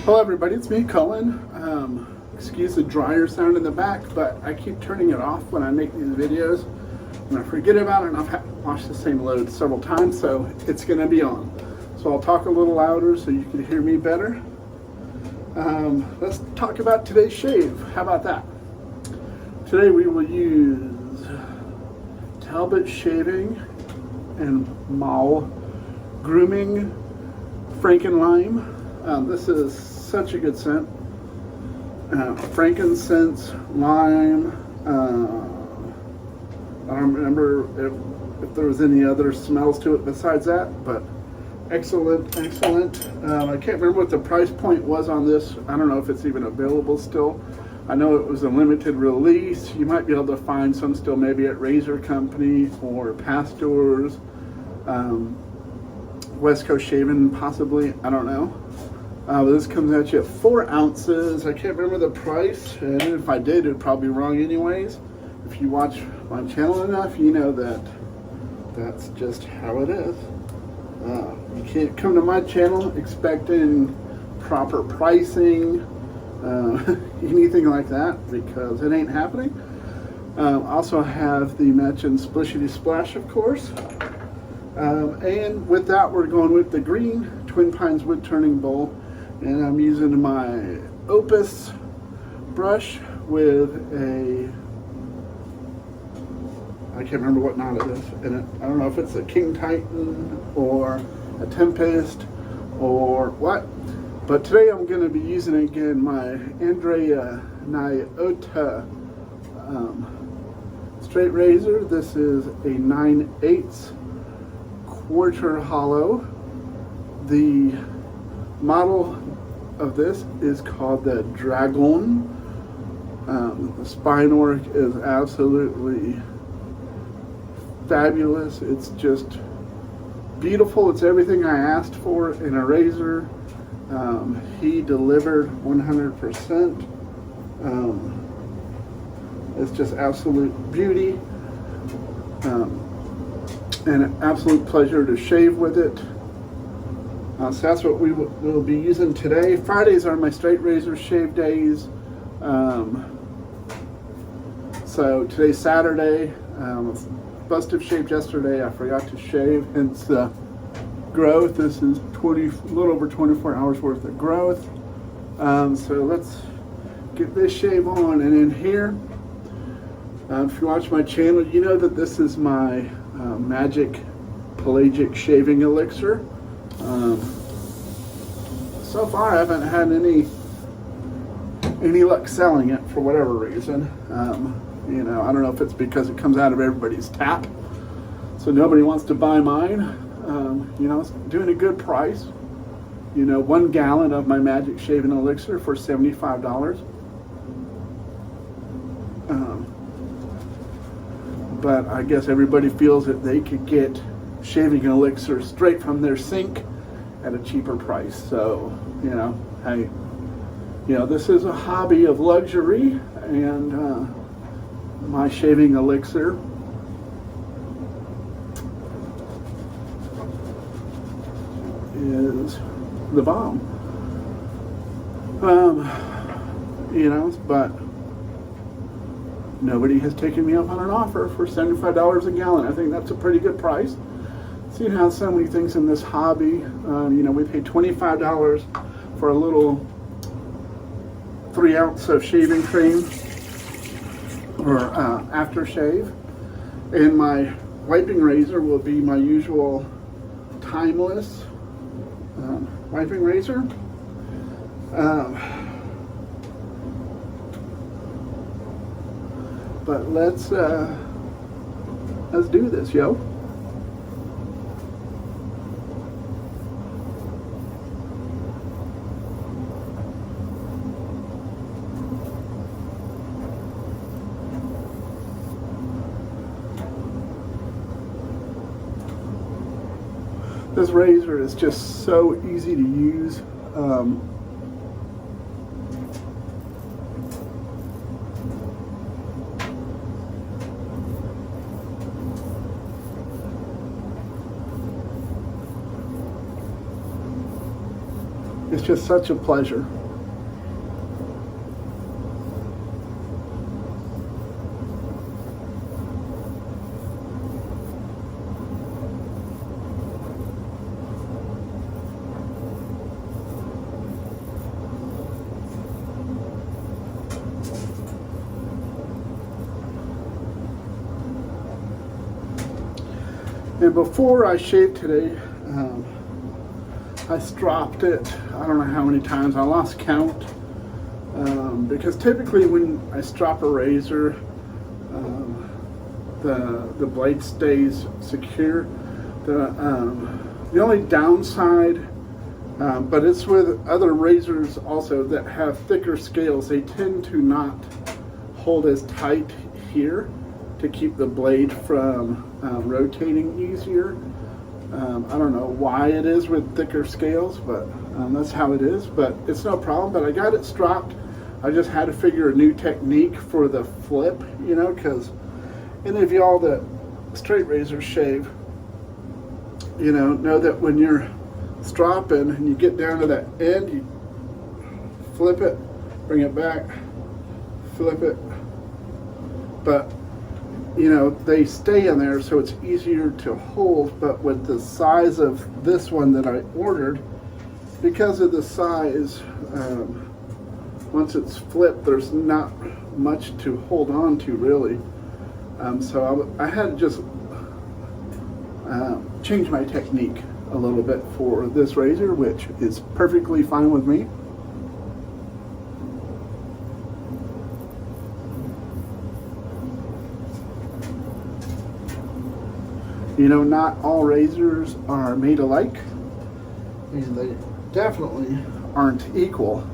Hello everybody, it's me, Cullen. Excuse the dryer sound in the back, but I keep turning it off when I make these videos and I forget about it, and I've had to wash the same load several times, so it's going to be on. So I'll talk a little louder so you can hear me better. Let's talk about today's shave. How about that? Today we will use Talbot Shaving and Mall Grooming Frankenlime. This is such a good scent. Frankincense, lime. I don't remember if there was any other smells to it besides that, but excellent, excellent. I can't remember what the price point was on this. I don't know if it's even available still. I know it was a limited release. You might be able to find some still maybe at Razor Company or Pastor's, West Coast Shaving possibly, I don't know. This comes at you at 4 ounces. I can't remember the price, and if I did, it'd probably be wrong anyways. If you watch my channel enough, you know that that's just how it is. You can't come to my channel expecting proper pricing, anything like that, because it ain't happening. Also have the mentioned Splishity Splash, of course. And with that, we're going with the green TwinPines WoodTurning bowl. And I'm using my Opus brush with a, I can't remember what knot it is in it. I don't know if it's a King Titan or a Tempest or what. But today I'm going to be using again my Andrea Nyota straight razor. This is a 9/8 quarter hollow. The model of this is called the Dragon. The spine work is absolutely fabulous. It's just beautiful. It's everything I asked for in a razor. He delivered 100%. It's just absolute beauty. And an absolute pleasure to shave with it. So that's what we will be using today. Fridays are my straight razor shave days. So today's Saturday. Supposed to have shaved yesterday. I forgot to shave, hence the growth. This is a little over 24 hours worth of growth. So let's get this shave on. And in here, if you watch my channel, you know that this is my Magic Pelagic Shaving Elixir. So far I haven't had any luck selling it for whatever reason. You know, I don't know if it's because it comes out of everybody's tap, so nobody wants to buy mine. You know, it's doing a good price. You know, 1 gallon of my Magic Shaving Elixir for $75. But I guess everybody feels that they could get shaving elixir straight from their sink at a cheaper price. So, you know, hey, you know, this is a hobby of luxury, and my shaving elixir is the bomb. You know, but nobody has taken me up on an offer for $75 a gallon. I think that's a pretty good price. Seeing how so many things in this hobby, you know, we paid $25 for a little 3 ounce of shaving cream or aftershave, and my wiping razor will be my usual Timeless wiping razor. But let's do this, yo. This razor is just so easy to use. It's just such a pleasure. And before I shaved today, I stropped it. I don't know how many times. I lost count. Because typically when I strop a razor, the blade stays secure. The only downside, but it's with other razors also that have thicker scales, they tend to not hold as tight here to keep the blade from rotating easier. I don't know why it is with thicker scales, but that's how it is. But it's no problem. But I got it stropped. I just had to figure a new technique for the flip, you know, because any of y'all that straight razors shave, you know that when you're stropping and you get down to that end, you flip it, bring it back, flip it. But you know, they stay in there, so it's easier to hold. But with the size of this one that I ordered, because of the size, once it's flipped, there's not much to hold on to, really. So I had to just change my technique a little bit for this razor, which is perfectly fine with me. You know, not all razors are made alike, and they definitely aren't equal.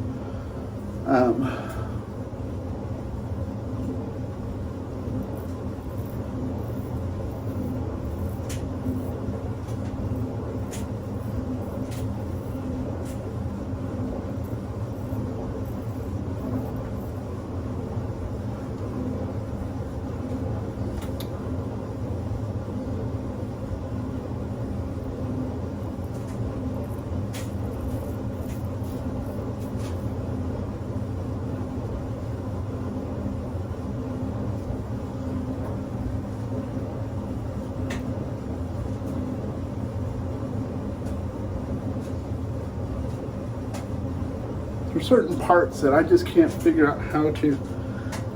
There's certain parts that I just can't figure out how to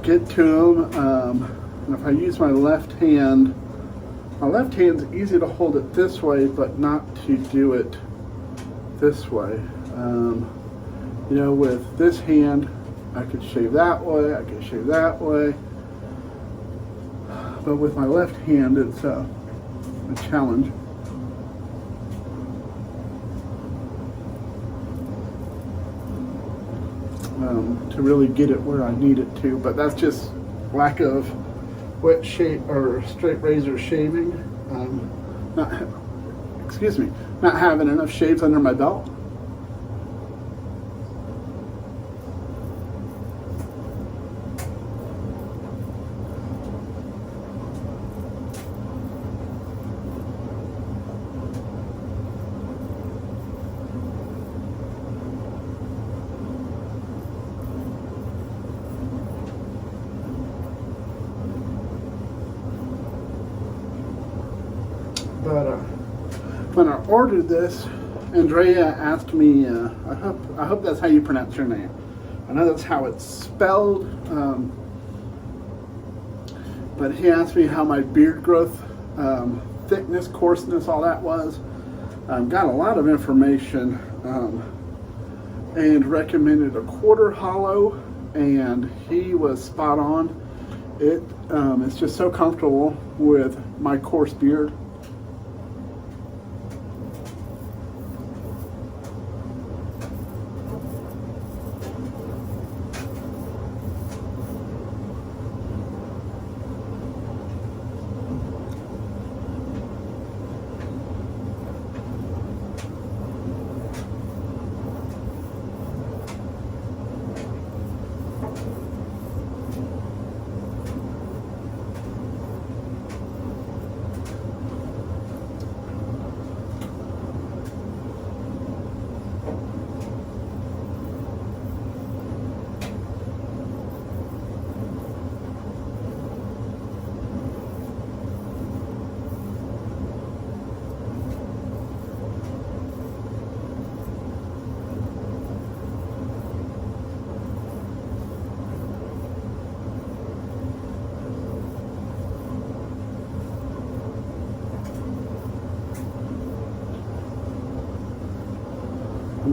get to them. And if I use my left hand's easy to hold it this way, but not to do it this way. You know, with this hand, I could shave that way, I could shave that way. But with my left hand, it's a challenge. To really get it where I need it to, but that's just lack of wet shave or straight razor shaving. Not having enough shaves under my belt. But when I ordered this, Andrea asked me, I hope that's how you pronounce your name. I know that's how it's spelled, but he asked me how my beard growth, thickness, coarseness, all that was. Got a lot of information and recommended a quarter hollow, and he was spot on. It's just so comfortable with my coarse beard.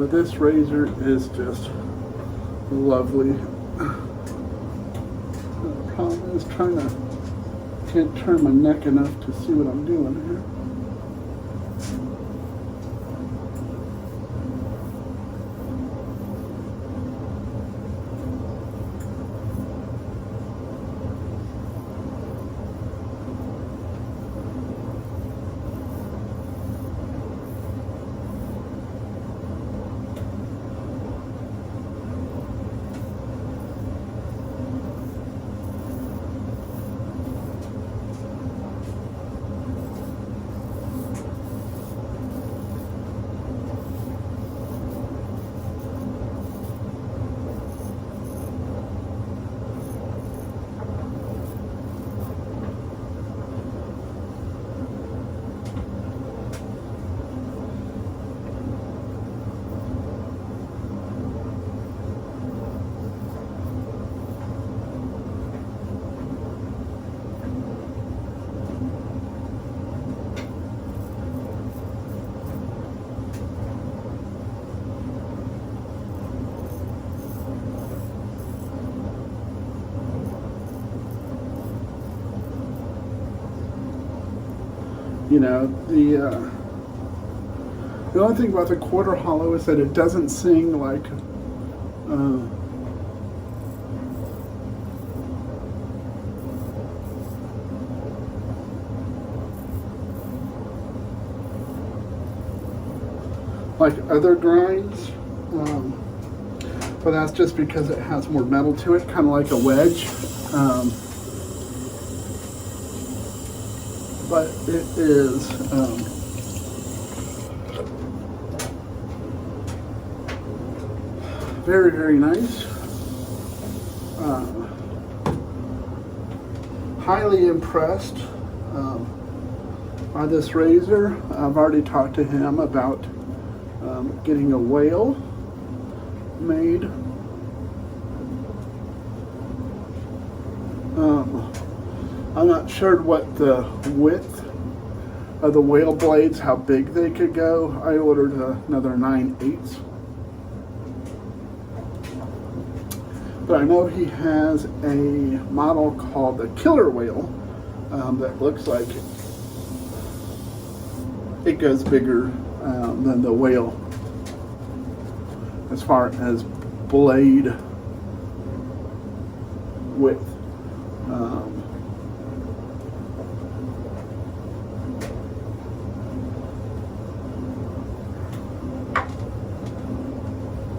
But this razor is just lovely. The problem is can't turn my neck enough to see what I'm doing here. You know, the only thing about the quarter hollow is that it doesn't sing like other grinds, but that's just because it has more metal to it, kind of like a wedge. But it is very, very nice. Highly impressed by this razor. I've already talked to him about getting a whale made. I'm not sure what the width of the whale blades, how big they could go. I ordered another 9/8. But I know he has a model called the Killer Whale that looks like it goes bigger than the whale as far as blade width.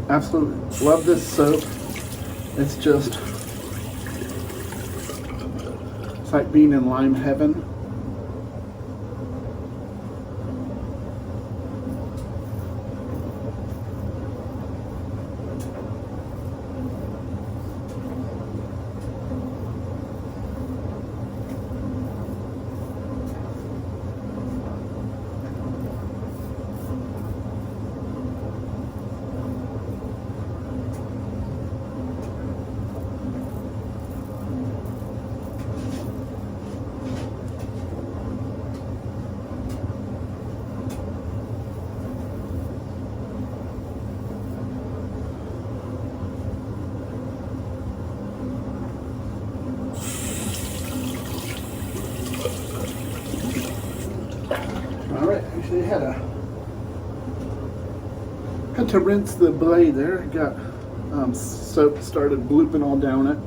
Absolutely love this soap. It's just, it's like being in lime heaven. Actually had to rinse the blade there. Got soap started blooping all down it.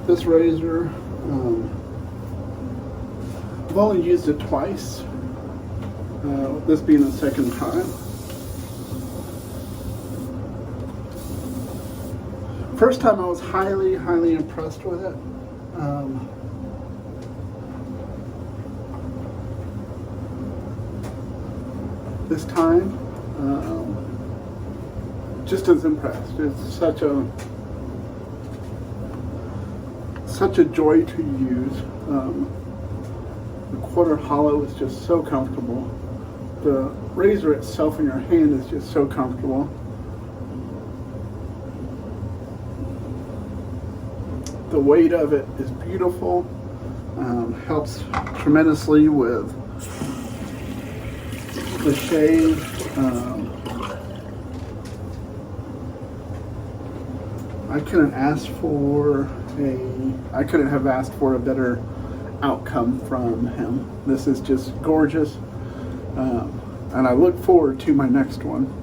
This razor, I've only used it twice, this being the second time. First time I was highly, highly impressed with it. This time, just as impressed. It's such a joy to use. The quarter hollow is just so comfortable. The razor itself in your hand is just so comfortable. The weight of it is beautiful. Helps tremendously with the shave. I couldn't have asked for a better outcome from him. This is just gorgeous, and I look forward to my next one.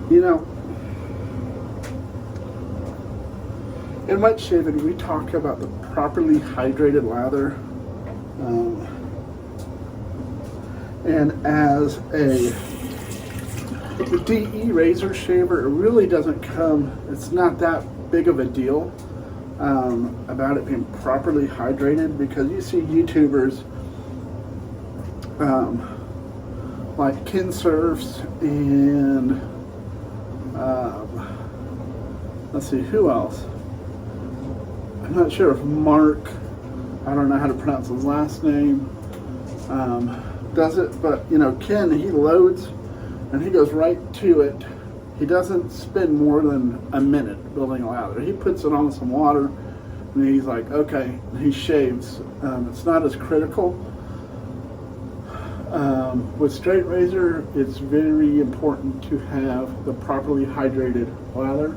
You know, in Wet Shaving, we talk about the properly hydrated lather. And as a DE razor shaver, it really doesn't it's not that big of a deal about it being properly hydrated, because you see YouTubers like Ken Surfs and let's see, who else? I'm not sure if Mark, I don't know how to pronounce his last name, does it, but you know, Ken, he loads and he goes right to it. He doesn't spend more than a minute building a lather. He puts it on some water and he's like, okay, he shaves. It's not as critical. With straight razor, it's very important to have the properly hydrated lather.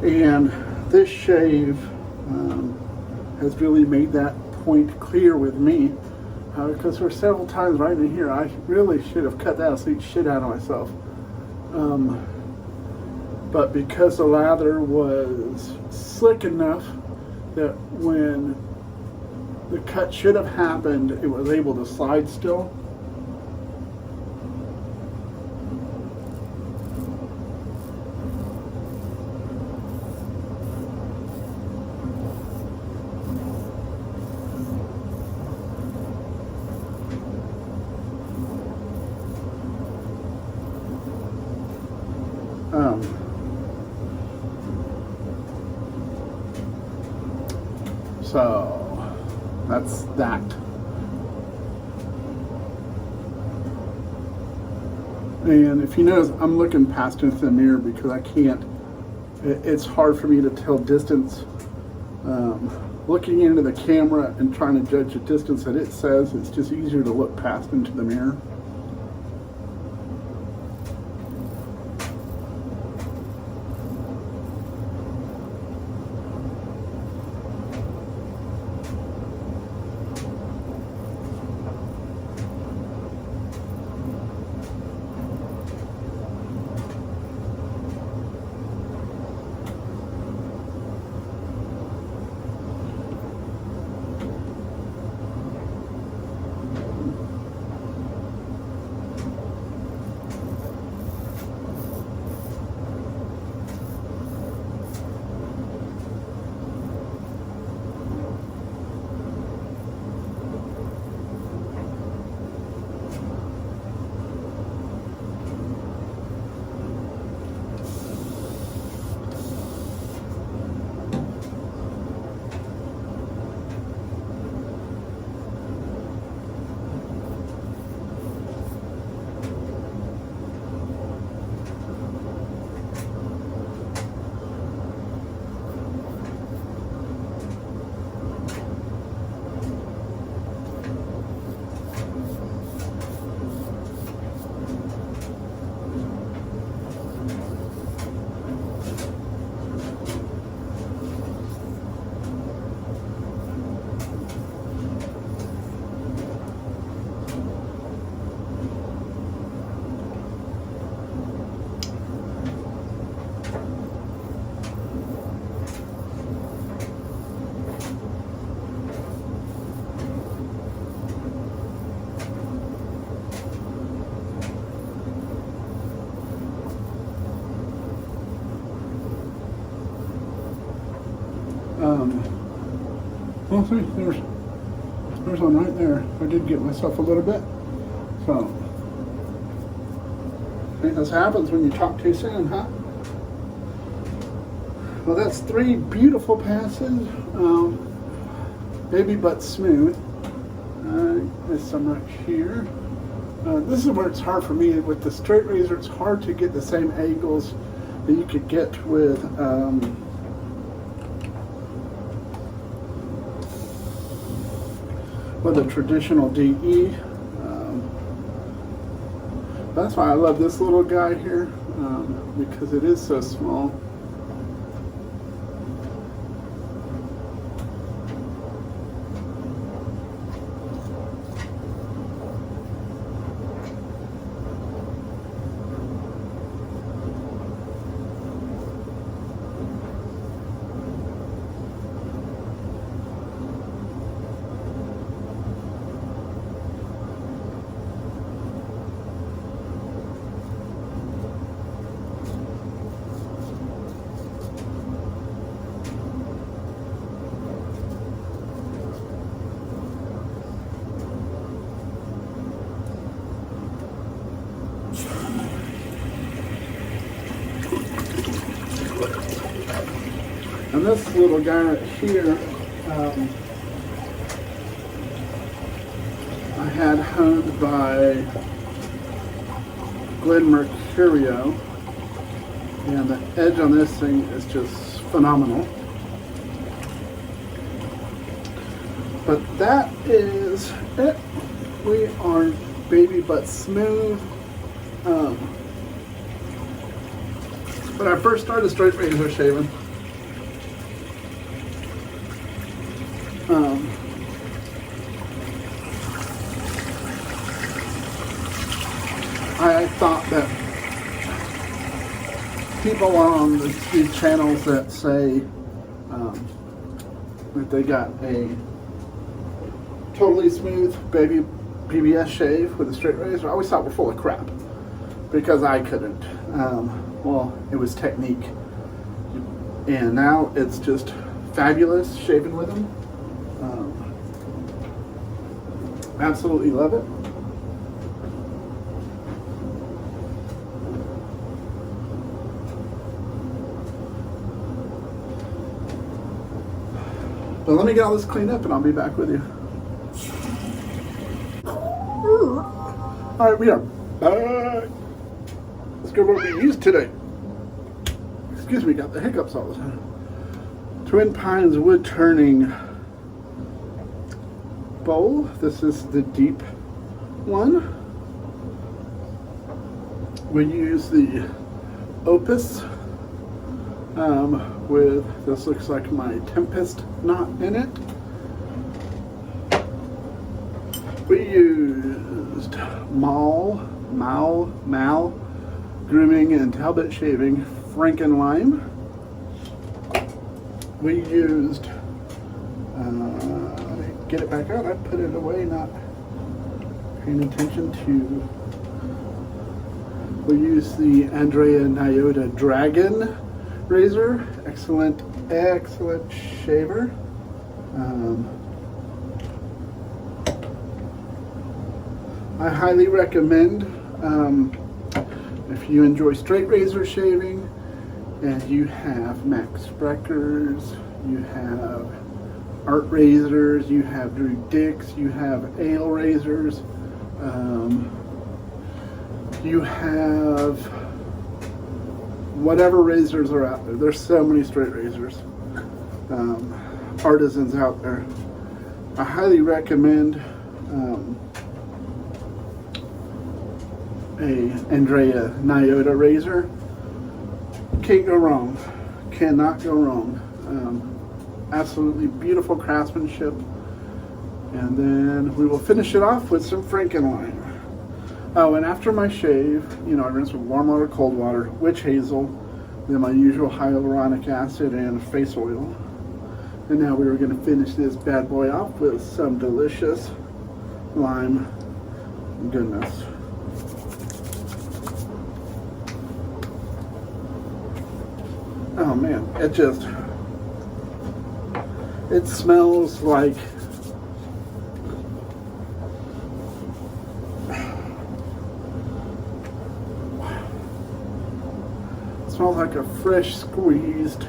And this shave has really made that point clear with me, because there were several times right in here I really should have cut that shit out of myself, but because the lather was slick enough that when the cut should have happened, it was able to slide still. So that's that. And if you notice, I'm looking past into the mirror because I can't, it's hard for me to tell distance. Looking into the camera and trying to judge the distance that it says, it's just easier to look past into the mirror. Well, see, there's one right there. I did get myself a little bit. So, I think this happens when you talk too soon, huh? Well, that's 3 beautiful passes. Baby but smooth. There's some right here. This is where it's hard for me. With the straight razor, it's hard to get the same angles that you could get with a traditional DE. That's why I love this little guy here, because it is so small. And this little guy right here, I had honed by Glen Mercurio, and the edge on this thing is just phenomenal. But that is it. We are baby but smooth. When I first started straight razor shaving, I thought that people on these channels that say that they got a totally smooth baby PBS shave with a straight razor, I always thought were full of crap because I couldn't. Well, it was technique, and now it's just fabulous shaving with them. Absolutely love it. But let me get all this cleaned up and I'll be back with you. Alright, we are back. Let's go over what we used today. Excuse me, got the hiccups all the time. TwinPines WoodTurning bowl. This is the deep one. We use the Opus with, this looks like my Tempest knot in it. We used Mal grooming and Talbot shaving Frankenlime. We used, get it back out, I put it away, not paying attention to. We used the Andrea Nyota Dragon razor, excellent shaver. I highly recommend, if you enjoy straight razor shaving and you have Max Breckers, you have Art razors, you have Drew Dicks, you have Ale razors, you have whatever razors are out there. There's so many straight razors, artisans out there. I highly recommend a Andrea Nyota razor. Can't go wrong. Cannot go wrong. Absolutely beautiful craftsmanship. And then we will finish it off with some Frankenlime. Oh, and after my shave, you know, I rinse with warm water, cold water, witch hazel, then my usual hyaluronic acid and face oil. And now we are going to finish this bad boy off with some delicious lime goodness. Oh man, it just, It smells like a fresh squeezed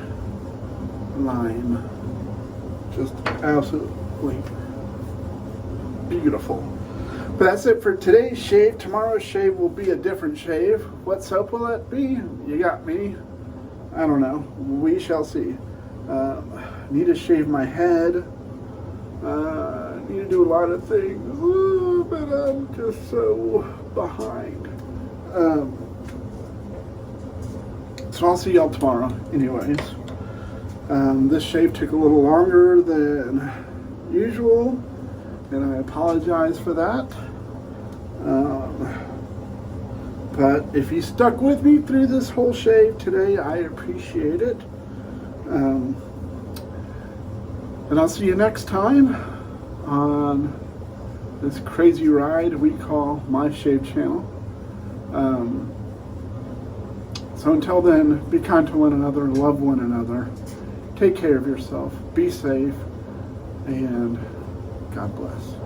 lime. Just absolutely beautiful. But that's it for today's shave. Tomorrow's shave will be a different shave. What soap will it be? You got me. I don't know. We shall see. Need to shave my head. Need to do a lot of things. Ooh, but I'm just so behind. So I'll see y'all tomorrow. Anyways. This shave took a little longer than usual, and I apologize for that. But if you stuck with me through this whole shave today, I appreciate it. And I'll see you next time on this crazy ride we call my shave channel. So until then, be kind to one another, love one another, take care of yourself, be safe, and God bless.